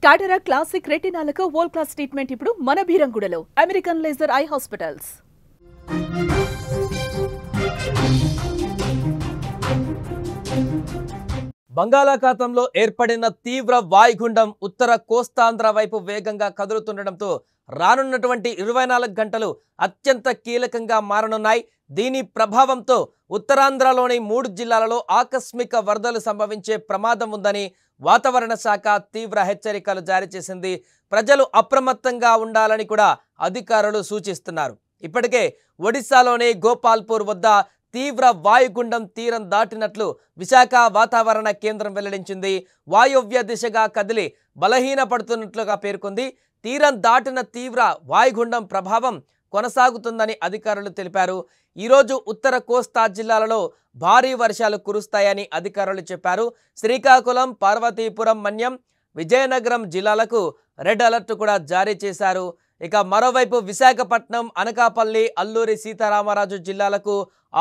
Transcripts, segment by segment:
టాటరా classic రెటినాలకు world class treatment ఇప్పుడు మన బీరంగూడలో American laser eye hospitals. బంగాళాఖాతంలో ఏర్పడిన తీవ్ర వాయుగుండం ఉత్తర కోస్తాంధ్ర వైపు వేగంగా కదులుతుండటంతో రానున్నటువంటి 24 గంటలు అత్యంత కీలకంగా మారనున్నాయి. దీని ప్రభావంతో ఉత్తరాంధ్రలోని 3 జిల్లాలలో ఆకస్మిక వరదలు సంభవించే ప్రమాదం ఉందని వాతావరణ శాఖ తీవ్ర హెచ్చరికలు జారీ చేసింది. ప్రజలు అప్రమత్తంగా ఉండాలని కూడా అధికారులు సూచిస్తున్నారు. ఇప్పటికే ఒడిశాలోని గోపాల్పూర్ వద్ద తీవ్ర వాయుగుండం తీరం దాటినట్లు విశాఖ వాతావరణ కేంద్రం వెల్లడించింది. వాయువ్య దిశగా కదిలి బలహీనపడుతున్నట్లుగా పేర్కొంది. తీరం దాటిన తీవ్ర వాయుగుండం ప్రభావం కొనసాగుతుందని అధికారులు తెలిపారు. ఈరోజు ఉత్తర కోస్తా జిల్లాలలో భారీ వర్షాలు కురుస్తాయని అధికారులు చెప్పారు. శ్రీకాకుళం, పార్వతీపురం, మన్యం, విజయనగరం జిల్లాలకు రెడ్ అలర్ట్ కూడా జారీ చేశారు. ఇక మరోవైపు విశాఖపట్నం, అనకాపల్లి, అల్లూరి సీతారామరాజు జిల్లాలకు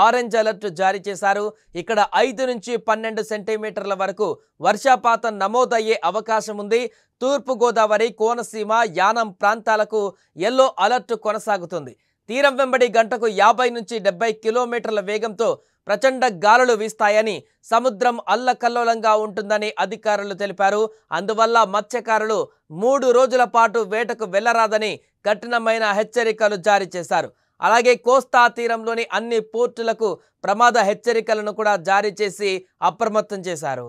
ఆరెంజ్ అలర్ట్ జారీ చేశారు. ఇక్కడ 5 నుంచి 12 సెంటీమీటర్ల వరకు వర్షపాతం నమోదయ్యే అవకాశం ఉంది. తూర్పుగోదావరి, కోనసీమ, యానం ప్రాంతాలకు ఎల్లో అలర్ట్ కొనసాగుతుంది. తీరం వెంబడి గంటకు 50 నుంచి 70 కిలోమీటర్ల వేగంతో ప్రచండ గాలులు వీస్తాయని, సముద్రం అల్లకల్లోలంగా ఉంటుందని అధికారులు తెలిపారు. అందువల్ల మత్స్యకారులు 3 రోజుల పాటు వేటకు వెళ్లరాదని కఠినమైన హెచ్చరికలు జారీ చేశారు. అలాగే కోస్తా తీరంలోని అన్ని పోర్టులకు ప్రమాద హెచ్చరికలను కూడా జారీ చేసి అప్రమత్తం చేశారు.